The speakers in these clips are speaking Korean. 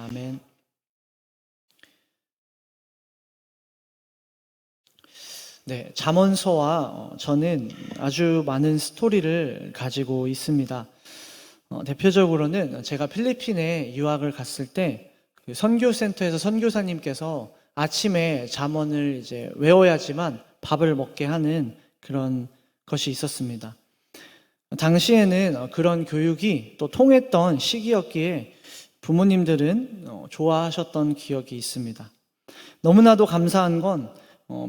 아멘. 네, 잠언서와 저는 아주 많은 스토리를 가지고 있습니다. 대표적으로는 제가 필리핀에 유학을 갔을 때 그 선교센터에서 선교사님께서 아침에 잠언을 이제 외워야지만 밥을 먹게 하는 그런 것이 있었습니다. 당시에는 그런 교육이 또 통했던 시기였기에 부모님들은 좋아하셨던 기억이 있습니다. 너무나도 감사한 건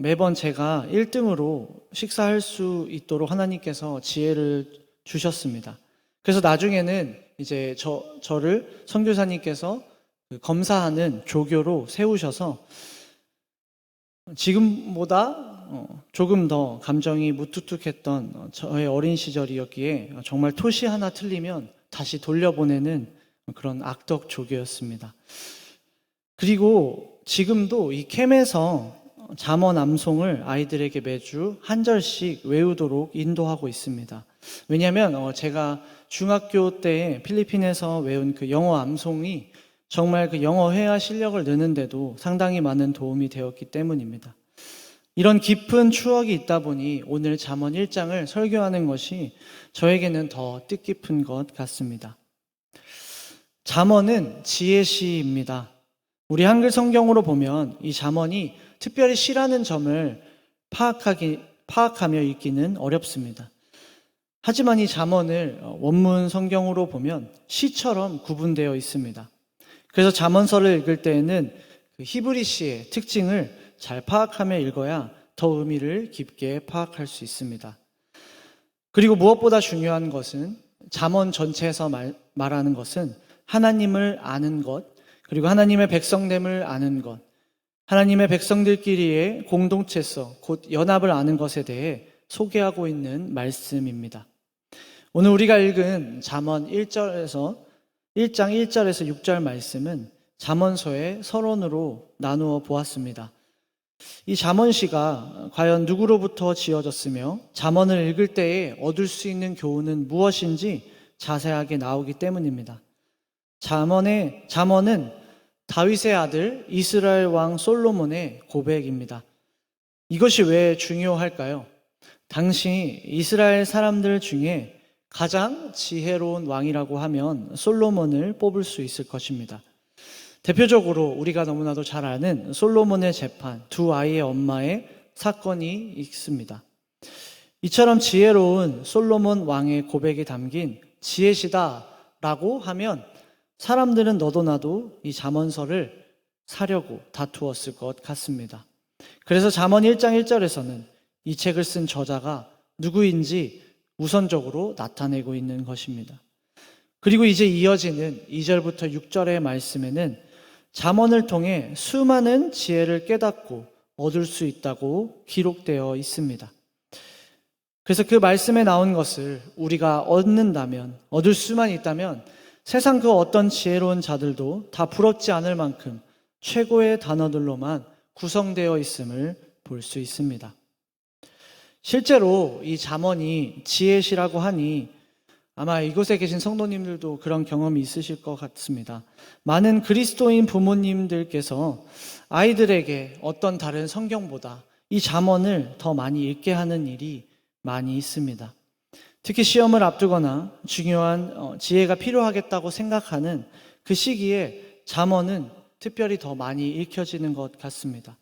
매번 제가 1등으로 식사할 수 있도록 하나님께서 지혜를 주셨습니다. 그래서 나중에는 이제 저를 선교사님께서 검사하는 조교로 세우셔서 지금보다 조금 더 감정이 무뚝뚝했던 저의 어린 시절이었기에 정말 토시 하나 틀리면 다시 돌려보내는 그런 악덕 조교였습니다. 그리고 지금도 이 캠에서 잠언 암송을 아이들에게 매주 한 절씩 외우도록 인도하고 있습니다. 왜냐하면 제가 중학교 때 필리핀에서 외운 그 영어 암송이 정말 그 영어 회화 실력을 느는데도 상당히 많은 도움이 되었기 때문입니다. 이런 깊은 추억이 있다 보니 오늘 잠언 1장을 설교하는 것이 저에게는 더 뜻깊은 것 같습니다. 잠언은 지혜시입니다. 우리 한글 성경으로 보면 이 잠언이 특별히 시라는 점을 파악하며 읽기는 어렵습니다. 하지만 이 잠언을 원문 성경으로 보면 시처럼 구분되어 있습니다. 그래서 잠언서를 읽을 때에는 그 히브리시의 특징을 잘 파악하며 읽어야 더 의미를 깊게 파악할 수 있습니다. 그리고 무엇보다 중요한 것은 잠언 전체에서 말하는 것은 하나님을 아는 것, 그리고 하나님의 백성됨을 아는 것, 하나님의 백성들끼리의 공동체성, 곧 연합을 아는 것에 대해 소개하고 있는 말씀입니다. 오늘 우리가 읽은 잠언 1장 1절에서 6절 말씀은 잠언서의 서론으로 나누어 보았습니다. 이 잠언시가 과연 누구로부터 지어졌으며 잠언을 읽을 때에 얻을 수 있는 교훈은 무엇인지 자세하게 나오기 때문입니다. 잠언은 다윗의 아들 이스라엘 왕 솔로몬의 고백입니다. 이것이 왜 중요할까요? 당시 이스라엘 사람들 중에 가장 지혜로운 왕이라고 하면 솔로몬을 뽑을 수 있을 것입니다. 대표적으로 우리가 너무나도 잘 아는 솔로몬의 재판, 두 아이의 엄마의 사건이 있습니다. 이처럼 지혜로운 솔로몬 왕의 고백이 담긴 지혜시다라고 하면 사람들은 너도 나도 이 잠언서를 사려고 다투었을 것 같습니다. 그래서 잠언 1장 1절에서는 이 책을 쓴 저자가 누구인지 우선적으로 나타내고 있는 것입니다. 그리고 이제 이어지는 2절부터 6절의 말씀에는 잠언을 통해 수많은 지혜를 깨닫고 얻을 수 있다고 기록되어 있습니다. 그래서 그 말씀에 나온 것을 우리가 얻을 수만 있다면 세상 그 어떤 지혜로운 자들도 다 부럽지 않을 만큼 최고의 단어들로만 구성되어 있음을 볼 수 있습니다. 실제로 이 잠언이 지혜시라고 하니 아마 이곳에 계신 성도님들도 그런 경험이 있으실 것 같습니다. 많은 그리스도인 부모님들께서 아이들에게 어떤 다른 성경보다 이 잠언을 더 많이 읽게 하는 일이 많이 있습니다. 특히 시험을 앞두거나 중요한 지혜가 필요하겠다고 생각하는 그 시기에 잠언은 특별히 더 많이 읽혀지는 것 같습니다.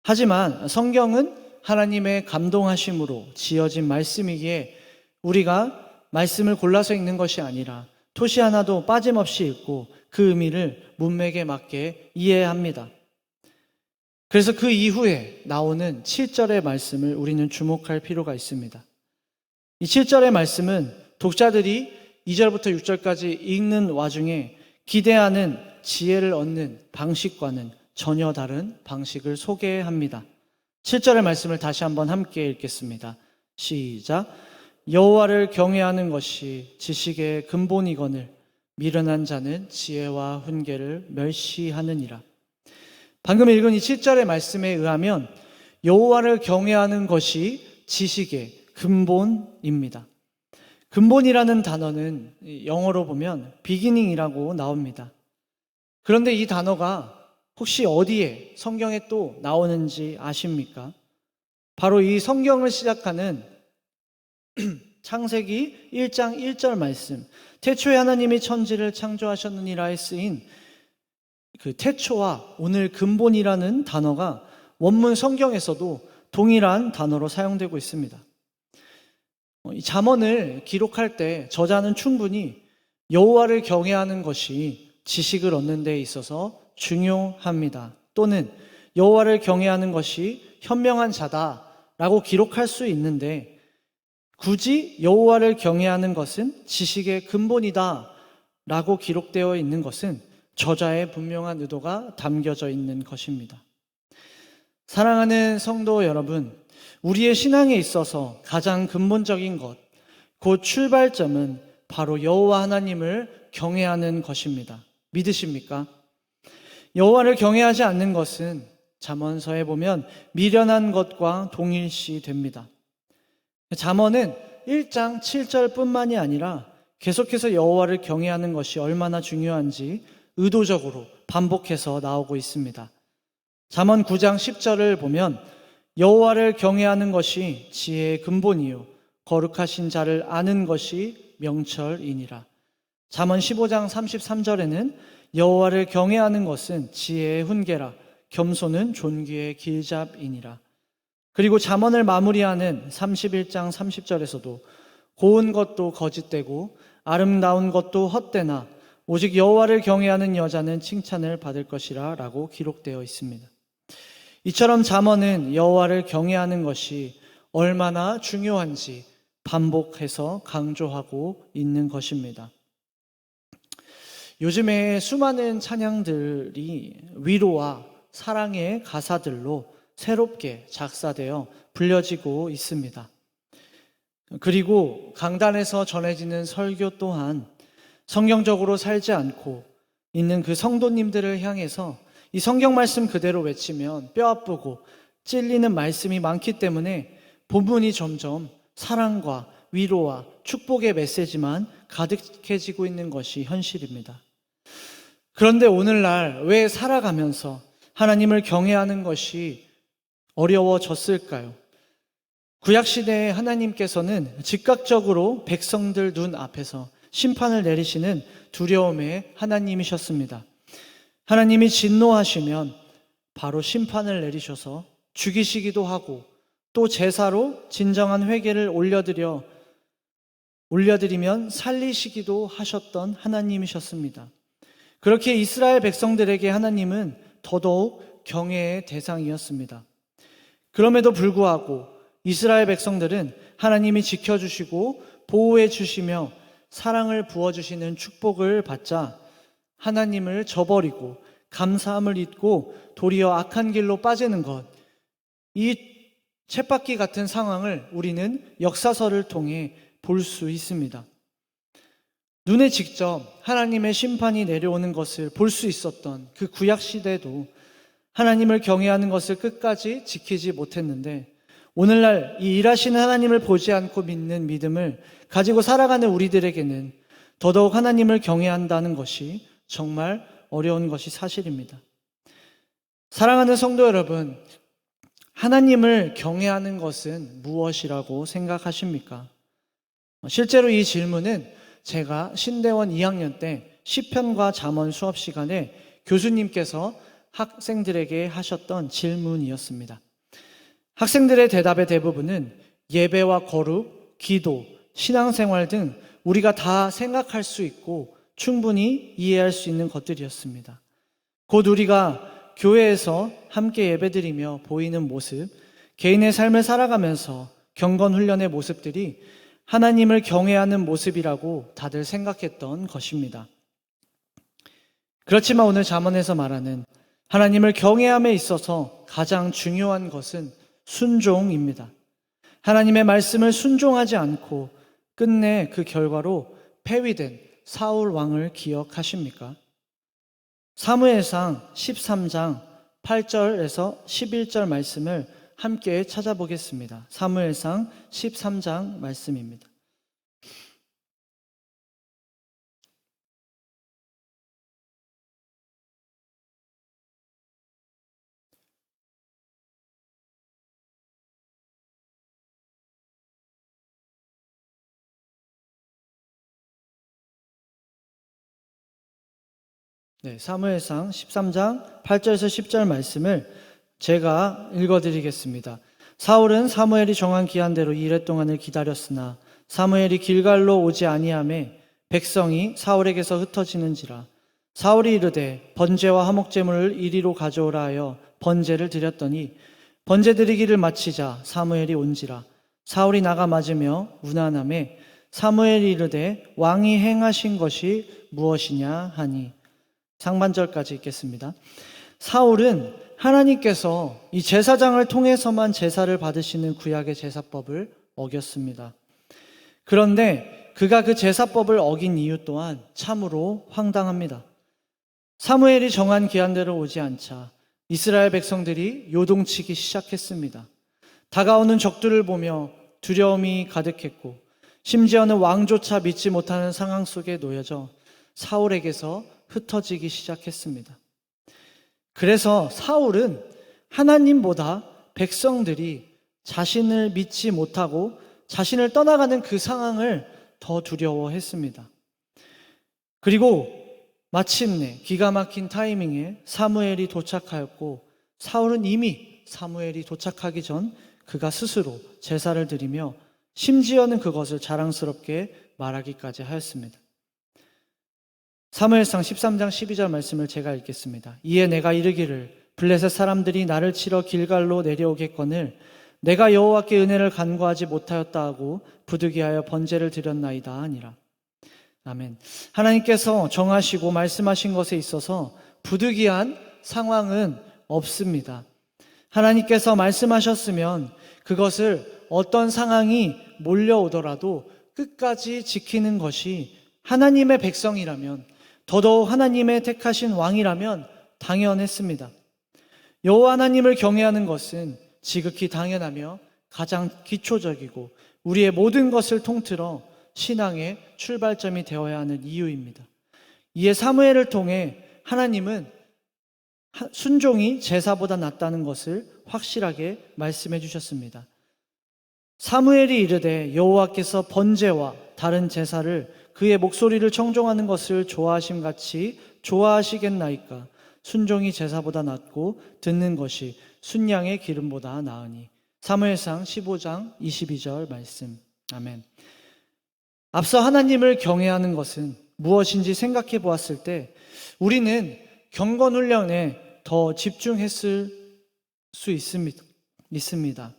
하지만 성경은 하나님의 감동하심으로 지어진 말씀이기에 우리가 말씀을 골라서 읽는 것이 아니라 토시 하나도 빠짐없이 읽고 그 의미를 문맥에 맞게 이해합니다. 그래서 그 이후에 나오는 7절의 말씀을 우리는 주목할 필요가 있습니다. 이 7절의 말씀은 독자들이 2절부터 6절까지 읽는 와중에 기대하는 지혜를 얻는 방식과는 전혀 다른 방식을 소개합니다. 7절의 말씀을 다시 한번 함께 읽겠습니다. 시작. 여호와를 경외하는 것이 지식의 근본이거늘 미련한 자는 지혜와 훈계를 멸시하느니라. 방금 읽은 이 7절의 말씀에 의하면 여호와를 경외하는 것이 지식의 근본입니다. 근본이라는 단어는 영어로 보면 beginning이라고 나옵니다. 그런데 이 단어가 혹시 어디에 성경에 또 나오는지 아십니까? 바로 이 성경을 시작하는 창세기 1장 1절 말씀, 태초에 하나님이 천지를 창조하셨느니라에 쓰인 그 태초와 오늘 근본이라는 단어가 원문 성경에서도 동일한 단어로 사용되고 있습니다. 이 잠언을 기록할 때 저자는 충분히 여호와를 경외하는 것이 지식을 얻는 데 있어서 중요합니다. 또는 여호와를 경외하는 것이 현명한 자다라고 기록할 수 있는데, 굳이 여호와를 경외하는 것은 지식의 근본이다라고 기록되어 있는 것은 저자의 분명한 의도가 담겨져 있는 것입니다. 사랑하는 성도 여러분, 우리의 신앙에 있어서 가장 근본적인 것, 곧 출발점은 바로 여호와 하나님을 경외하는 것입니다. 믿으십니까? 여호와를 경외하지 않는 것은 잠언서에 보면 미련한 것과 동일시 됩니다. 잠언은 1장 7절뿐만이 아니라 계속해서 여호와를 경외하는 것이 얼마나 중요한지 의도적으로 반복해서 나오고 있습니다. 잠언 9장 10절을 보면 여호와를 경외하는 것이 지혜의 근본이요 거룩하신 자를 아는 것이 명철이니라. 잠언 15장 33절에는 여호와를 경외하는 것은 지혜의 훈계라, 겸손은 존귀의 길잡이니라. 그리고 잠언을 마무리하는 31장 30절에서도 고운 것도 거짓되고 아름다운 것도 헛되나 오직 여호와를 경외하는 여자는 칭찬을 받을 것이라 라고 기록되어 있습니다. 이처럼 잠언은 여호와를 경외하는 것이 얼마나 중요한지 반복해서 강조하고 있는 것입니다. 요즘에 수많은 찬양들이 위로와 사랑의 가사들로 새롭게 작사되어 불려지고 있습니다. 그리고 강단에서 전해지는 설교 또한 성경적으로 살지 않고 있는 그 성도님들을 향해서 이 성경 말씀 그대로 외치면 뼈 아프고 찔리는 말씀이 많기 때문에 본문이 점점 사랑과 위로와 축복의 메시지만 가득해지고 있는 것이 현실입니다. 그런데 오늘날 왜 살아가면서 하나님을 경외하는 것이 어려워졌을까요? 구약시대에 하나님께서는 즉각적으로 백성들 눈 앞에서 심판을 내리시는 두려움의 하나님이셨습니다. 하나님이 진노하시면 바로 심판을 내리셔서 죽이시기도 하고 또 제사로 진정한 회개를 올려드리면 살리시기도 하셨던 하나님이셨습니다. 그렇게 이스라엘 백성들에게 하나님은 더더욱 경외의 대상이었습니다. 그럼에도 불구하고 이스라엘 백성들은 하나님이 지켜주시고 보호해 주시며 사랑을 부어주시는 축복을 받자 하나님을 저버리고 감사함을 잊고 도리어 악한 길로 빠지는 것, 이 쳇바퀴 같은 상황을 우리는 역사서를 통해 볼 수 있습니다. 눈에 직접 하나님의 심판이 내려오는 것을 볼 수 있었던 그 구약시대도 하나님을 경외하는 것을 끝까지 지키지 못했는데, 오늘날 이 일하시는 하나님을 보지 않고 믿는 믿음을 가지고 살아가는 우리들에게는 더더욱 하나님을 경외한다는 것이 정말 어려운 것이 사실입니다. 사랑하는 성도 여러분, 하나님을 경외하는 것은 무엇이라고 생각하십니까? 실제로 이 질문은 제가 신대원 2학년 때 시편과 잠언 수업 시간에 교수님께서 학생들에게 하셨던 질문이었습니다. 학생들의 대답의 대부분은 예배와 거룩, 기도, 신앙생활 등 우리가 다 생각할 수 있고 충분히 이해할 수 있는 것들이었습니다. 곧 우리가 교회에서 함께 예배드리며 보이는 모습, 개인의 삶을 살아가면서 경건 훈련의 모습들이 하나님을 경외하는 모습이라고 다들 생각했던 것입니다. 그렇지만 오늘 잠언에서 말하는 하나님을 경외함에 있어서 가장 중요한 것은 순종입니다. 하나님의 말씀을 순종하지 않고 끝내 그 결과로 폐위된 사울 왕을 기억하십니까? 사무엘상 13장 8절에서 11절 말씀을 함께 찾아보겠습니다. 사무엘상 13장 말씀입니다. 사무엘상 13장 8절에서 10절 말씀을 제가 읽어드리겠습니다. 사울은 사무엘이 정한 기한대로 이레 동안을 기다렸으나 사무엘이 길갈로 오지 아니하매 백성이 사울에게서 흩어지는지라. 사울이 이르되 번제와 화목제물을 이리로 가져오라 하여 번제를 드렸더니 번제 드리기를 마치자 사무엘이 온지라. 사울이 나가 맞으며 우난하매 사무엘이 이르되 왕이 행하신 것이 무엇이냐 하니. 상반절까지 읽겠습니다. 사울은 하나님께서 이 제사장을 통해서만 제사를 받으시는 구약의 제사법을 어겼습니다. 그런데 그가 그 제사법을 어긴 이유 또한 참으로 황당합니다. 사무엘이 정한 기한대로 오지 않자 이스라엘 백성들이 요동치기 시작했습니다. 다가오는 적들을 보며 두려움이 가득했고 심지어는 왕조차 믿지 못하는 상황 속에 놓여져 사울에게서 흩어지기 시작했습니다. 그래서 사울은 하나님보다 백성들이 자신을 믿지 못하고 자신을 떠나가는 그 상황을 더 두려워했습니다. 그리고 마침내 기가 막힌 타이밍에 사무엘이 도착하였고 사울은 이미 사무엘이 도착하기 전 그가 스스로 제사를 드리며 심지어는 그것을 자랑스럽게 말하기까지 하였습니다. 사무엘상 13장 12절 말씀을 제가 읽겠습니다. 이에 내가 이르기를 블레셋 사람들이 나를 치러 길갈로 내려오겠거늘 내가 여호와께 은혜를 간구하지 못하였다 하고 부득이하여 번제를 드렸나이다 하니라. 아멘. 하나님께서 정하시고 말씀하신 것에 있어서 부득이한 상황은 없습니다. 하나님께서 말씀하셨으면 그것을 어떤 상황이 몰려오더라도 끝까지 지키는 것이 하나님의 백성이라면, 더더욱 하나님의 택하신 왕이라면 당연했습니다. 여호와 하나님을 경외하는 것은 지극히 당연하며 가장 기초적이고 우리의 모든 것을 통틀어 신앙의 출발점이 되어야 하는 이유입니다. 이에 사무엘을 통해 하나님은 순종이 제사보다 낫다는 것을 확실하게 말씀해 주셨습니다. 사무엘이 이르되 여호와께서 번제와 다른 제사를 그의 목소리를 청종하는 것을 좋아하심같이 좋아하시겠나이까. 순종이 제사보다 낫고 듣는 것이 순양의 기름보다 나으니. 사무엘상 15장 22절 말씀. 아멘. 앞서 하나님을 경외하는 것은 무엇인지 생각해 보았을 때 우리는 경건훈련에 더 집중했을 수 있습니다.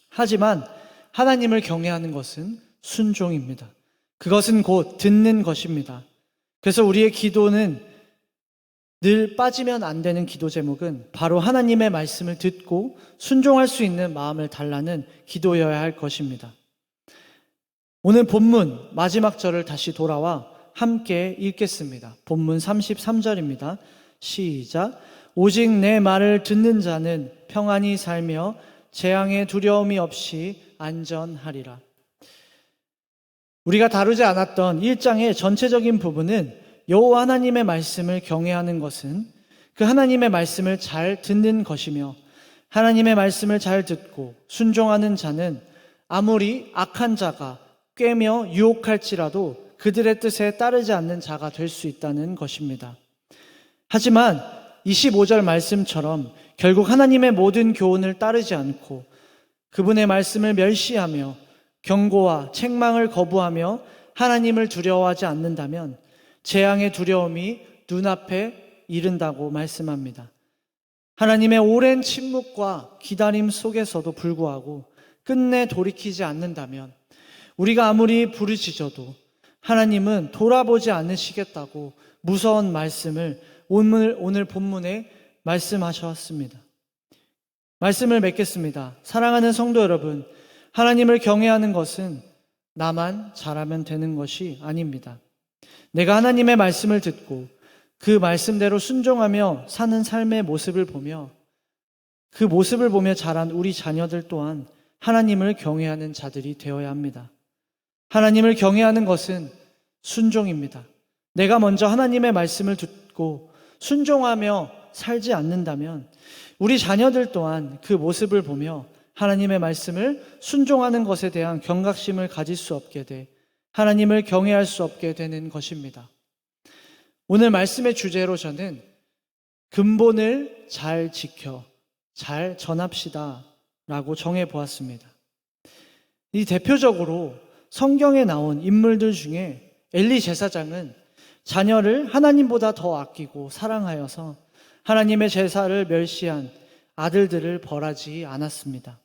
하지만 하나님을 경외하는 것은 순종입니다. 그것은 곧 듣는 것입니다. 그래서 우리의 기도는 늘 빠지면 안 되는 기도 제목은 바로 하나님의 말씀을 듣고 순종할 수 있는 마음을 달라는 기도여야 할 것입니다. 오늘 본문 마지막 절을 다시 돌아와 함께 읽겠습니다. 본문 33절입니다. 시작. 오직 내 말을 듣는 자는 평안히 살며 재앙의 두려움이 없이 안전하리라. 우리가 다루지 않았던 1장의 전체적인 부분은 여호와 하나님의 말씀을 경외하는 것은 그 하나님의 말씀을 잘 듣는 것이며 하나님의 말씀을 잘 듣고 순종하는 자는 아무리 악한 자가 꾀며 유혹할지라도 그들의 뜻에 따르지 않는 자가 될 수 있다는 것입니다. 하지만 25절 말씀처럼 결국 하나님의 모든 교훈을 따르지 않고 그분의 말씀을 멸시하며 경고와 책망을 거부하며 하나님을 두려워하지 않는다면 재앙의 두려움이 눈앞에 이른다고 말씀합니다. 하나님의 오랜 침묵과 기다림 속에서도 불구하고 끝내 돌이키지 않는다면 우리가 아무리 부르짖어도 하나님은 돌아보지 않으시겠다고 무서운 말씀을 오늘 본문에 말씀하셨습니다. 말씀을 맺겠습니다. 사랑하는 성도 여러분, 하나님을 경외하는 것은 나만 잘하면 되는 것이 아닙니다. 내가 하나님의 말씀을 듣고 그 말씀대로 순종하며 사는 삶의 모습을 보며 그 모습을 보며 자란 우리 자녀들 또한 하나님을 경외하는 자들이 되어야 합니다. 하나님을 경외하는 것은 순종입니다. 내가 먼저 하나님의 말씀을 듣고 순종하며 살지 않는다면 우리 자녀들 또한 그 모습을 보며 하나님의 말씀을 순종하는 것에 대한 경각심을 가질 수 없게 돼 하나님을 경외할 수 없게 되는 것입니다. 오늘 말씀의 주제로 저는 근본을 잘 지켜, 잘 전합시다 라고 정해 보았습니다. 이 대표적으로 성경에 나온 인물들 중에 엘리 제사장은 자녀를 하나님보다 더 아끼고 사랑하여서 하나님의 제사를 멸시한 아들들을 벌하지 않았습니다.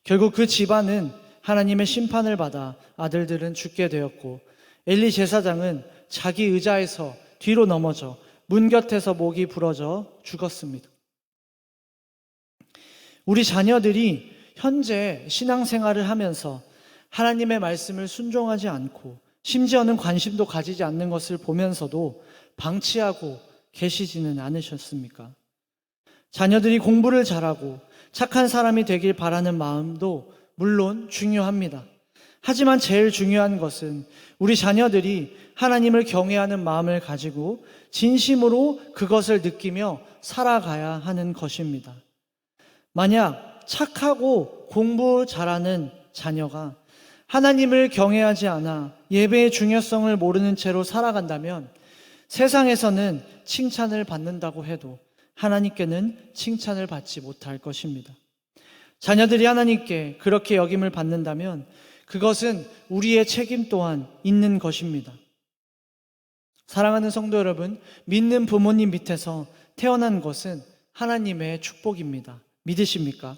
결국 그 집안은 하나님의 심판을 받아 아들들은 죽게 되었고, 엘리 제사장은 자기 의자에서 뒤로 넘어져 문 곁에서 목이 부러져 죽었습니다. 우리 자녀들이 현재 신앙생활을 하면서 하나님의 말씀을 순종하지 않고 심지어는 관심도 가지지 않는 것을 보면서도 방치하고 계시지는 않으셨습니까? 자녀들이 공부를 잘하고 착한 사람이 되길 바라는 마음도 물론 중요합니다. 하지만 제일 중요한 것은 우리 자녀들이 하나님을 경외하는 마음을 가지고 진심으로 그것을 느끼며 살아가야 하는 것입니다. 만약 착하고 공부 잘하는 자녀가 하나님을 경외하지 않아 예배의 중요성을 모르는 채로 살아간다면 세상에서는 칭찬을 받는다고 해도 하나님께는 칭찬을 받지 못할 것입니다. 자녀들이 하나님께 그렇게 여김을 받는다면 그것은 우리의 책임 또한 있는 것입니다. 사랑하는 성도 여러분, 믿는 부모님 밑에서 태어난 것은 하나님의 축복입니다. 믿으십니까?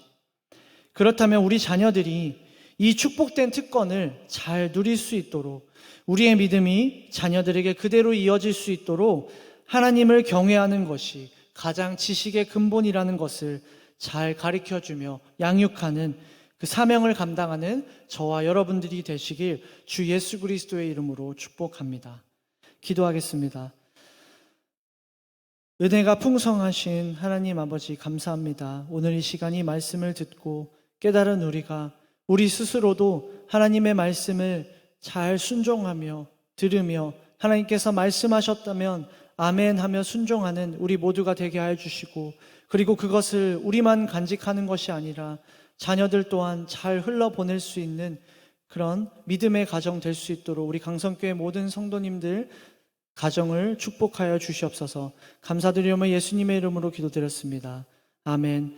그렇다면 우리 자녀들이 이 축복된 특권을 잘 누릴 수 있도록, 우리의 믿음이 자녀들에게 그대로 이어질 수 있도록 하나님을 경외하는 것이 가장 지식의 근본이라는 것을 잘 가르쳐주며 양육하는 그 사명을 감당하는 저와 여러분들이 되시길 주 예수 그리스도의 이름으로 축복합니다. 기도하겠습니다. 은혜가 풍성하신 하나님 아버지, 감사합니다. 오늘 이 시간이 말씀을 듣고 깨달은 우리가 우리 스스로도 하나님의 말씀을 잘 순종하며 들으며 하나님께서 말씀하셨다면 아멘 하며 순종하는 우리 모두가 되게 하여 주시고, 그리고 그것을 우리만 간직하는 것이 아니라 자녀들 또한 잘 흘러보낼 수 있는 그런 믿음의 가정 될 수 있도록 우리 강성교회 모든 성도님들 가정을 축복하여 주시옵소서. 감사드리며 예수님의 이름으로 기도드렸습니다. 아멘.